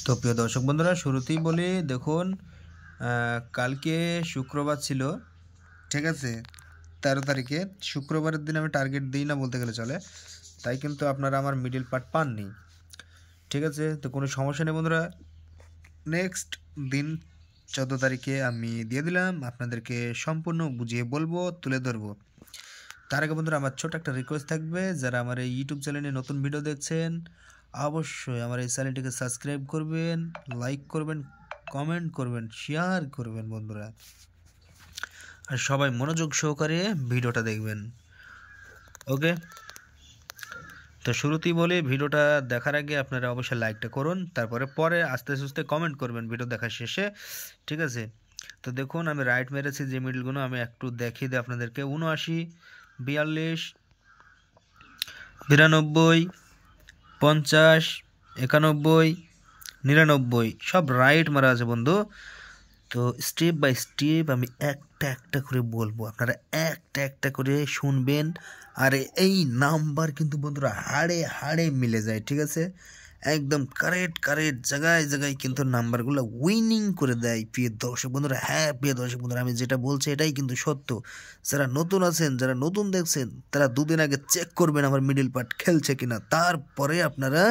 তো প্রিয় দর্শক বন্ধুরা, শুরুতেই বলি দেখুন, কালকে শুক্রবার ছিল, ঠিক আছে? 13 তারিখে শুক্রবারের দিন আমি টার্গেট দিই না বলতে গেলে চলে, তাই কিন্তু আপনারা আমার মিডল পার্ট পাননি, ঠিক আছে? তো কোনো সমস্যা নেই বন্ধুরা, নেক্সট দিন 14 তারিখে আমি দিয়ে দিলাম, আপনাদেরকে সম্পূর্ণ বুঝিয়ে বলবো, তুলে ধরবো। তার আগে বন্ধুরা আমার ছোট একটা রিকোয়েস্ট থাকবে, যারা আমার এই ইউটিউব চ্যানেলে নতুন ভিডিও দেখছেন অবশ্যই আমার এই চ্যানেলটিকে সাবস্ক্রাইব করবেন, লাইক করবেন, কমেন্ট করবেন, শেয়ার করবেন বন্ধুরা, আর সবাই মনোযোগ সহকারে ভিডিওটা দেখবেন। ওকে, তো শুরুতেই বলি ভিডিওটা দেখার আগে আপনারা অবশ্যই লাইকটা করুন, পরে আস্তে আস্তে কমেন্ট করবেন ভিডিও দেখার শেষে, ঠিক আছে? তো দেখুন আমি রাইট মেরেছি যে মিডলগুলো আমি একটু দেখিয়ে দিই আপনাদেরকে। 79, 42, 92, 50, 91, 99 সব রাইট মারা আছে বন্ধু। তো স্টেপ বাই স্টেপ আমি একটা একটা করে বলবো, আপনারা একটা একটা করে শুনবেন। আর এই নাম্বার কিন্তু বন্ধুরা হাড়ে হাড়ে মিলে যায়, ঠিক আছে? একদম কারেক্ট কারেক্ট জায়গায় জায়গায় কিন্তু নাম্বারগুলো উইনিং করে দেয় প্রিয় দর্শক বন্ধুরা। হ্যাঁ প্রিয় দর্শক বন্ধুরা, আমি যেটা বলছি এটাই কিন্তু সত্য। যারা নতুন আছেন, যারা নতুন দেখছেন, তারা দুদিন আগে চেক করবেন আমার মিডল পার্ট খেলছে কিনা, তারপরে আপনারা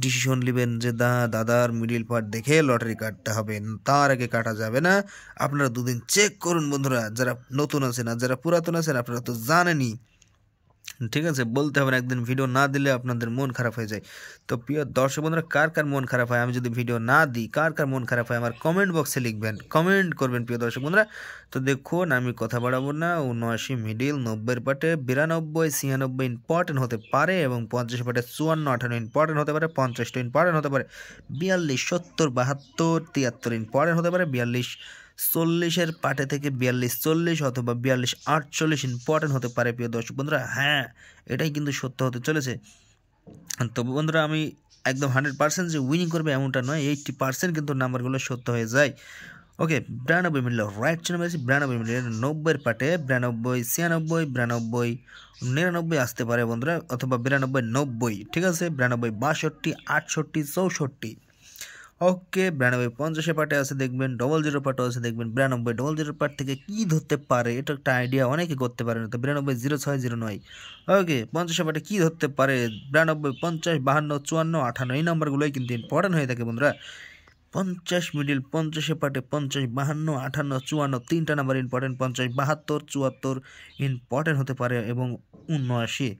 ডিসিশন নেবেন যে দাদার মিডল পার্ট দেখে লটারি কাটতে হবে, তার আগে কাটা যাবে না। আপনারা দুদিন চেক করুন বন্ধুরা, যারা নতুন আছেন আর যারা পুরাতন আছেন আপনারা তো জানেনই, ঠিক আছে? বলতে হবে না, একদিন ভিডিও না দিলে আপনাদের মন খারাপ হয়ে যায়। তো প্রিয় দর্শক বন্ধুরা, কার কার মন খারাপ হয় আমি যদি ভিডিও না দিই, কার কার মন খারাপ হয় আমার কমেন্ট বক্সে লিখবেন, কমেন্ট করবেন প্রিয় দর্শক বন্ধুরা। তো দেখুন আমি কথা বাড়াবো না, 79 মিডিল, 90 পাটে 92, 96 ইম্পর্টেন্ট হতে পারে, এবং 50 পাটে 54, 58 ইম্পর্টেন্ট হতে পারে, 50 ইম্পর্টেন্ট হতে পারে, 42, 70, 72, 73 ইম্পর্টেন্ট হতে পারে, 42, 40 পাটে থেকে 42, 40 অথবা 42, 48 ইম্পর্টেন্ট হতে পারে প্রিয় দর্শক বন্ধুরা। হ্যাঁ এটাই কিন্তু সত্য হতে চলেছে। তবে বন্ধুরা আমি একদম 100% যে উইনিং করবে এমনটা নয়, 80% কিন্তু নাম্বারগুলো সত্য হয়ে যায়। ওকে, 92 মিডল রাইট চিহ্ন মেরেছি, 92 মিডল, 90 পাটে 92, 96, 92, 99 আসতে পারে বন্ধুরা, অথবা 92, 90, ঠিক আছে? 92, 62, 68, 64। ওকে, 92, 50 পার্টে আছে দেখবেন, 00 পার্টও আছে দেখবেন। 92, 00 পার্ট থেকে কি ধরতে পারে এটা একটা আইডিয়া অনেকে করতে পারে না। তো 92, 06, 09। ওকে, 50 পার্টে কি ধরতে পারে? 92, 50, 52, 54, 58 এই নাম্বারগুলোই কিন্তু ইম্পর্টেন্ট হয়ে থাকে বন্ধুরা। 50 মিডিল, 50 পার্টে 50, 52, 58, 54 তিনটা নাম্বার ইম্পর্টেন্ট। 50, 72, 74 ইম্পর্টেন্ট হতে পারে, এবং 79।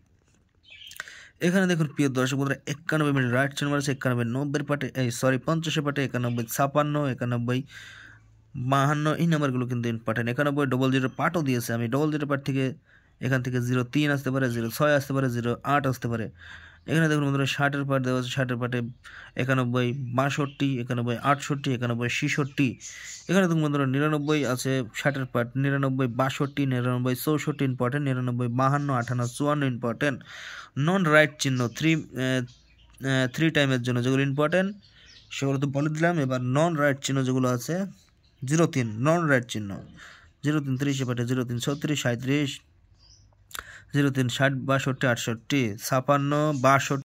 এখানে দেখুন প্রিয় দর্শক বন্ধুরা, 91 মিনিট রাইট চিহ্ন মারছে, 91, 90 পাটে 50 পাটে 91, 56, 91, 52 এই নাম্বারগুলো কিন্তু ইম্পর্টেন্ট। 91, 00 পাটও দিয়েছে, আমি 00 পাট থেকে এখান থেকে 03 আসতে পারে, 06 আসতে পারে, 08 আসতে পারে। এখানে দেখুন বন্ধুরা 60 পাট দেওয়া আছে, 60 পাটে 91, 62, 91, 68, 91, 66। এখানে দেখুন বন্ধুরা 99 আছে 60 পাট, 99, 62, 99, 64 ইম্পর্টেন্ট, 99, 52, 58, 54 ইম্পর্টেন্ট। নন রাইট চিহ্ন 3 টাইমের জন্য যেগুলো ইম্পর্টেন্ট সেগুলো তো বলে দিলাম। এবার নন রাইট চিহ্ন যেগুলো আছে, 03 নন রাইট চিহ্ন, 03 30 পাটে 03, 36, 37, 03, 60, 62, 68, 56, 62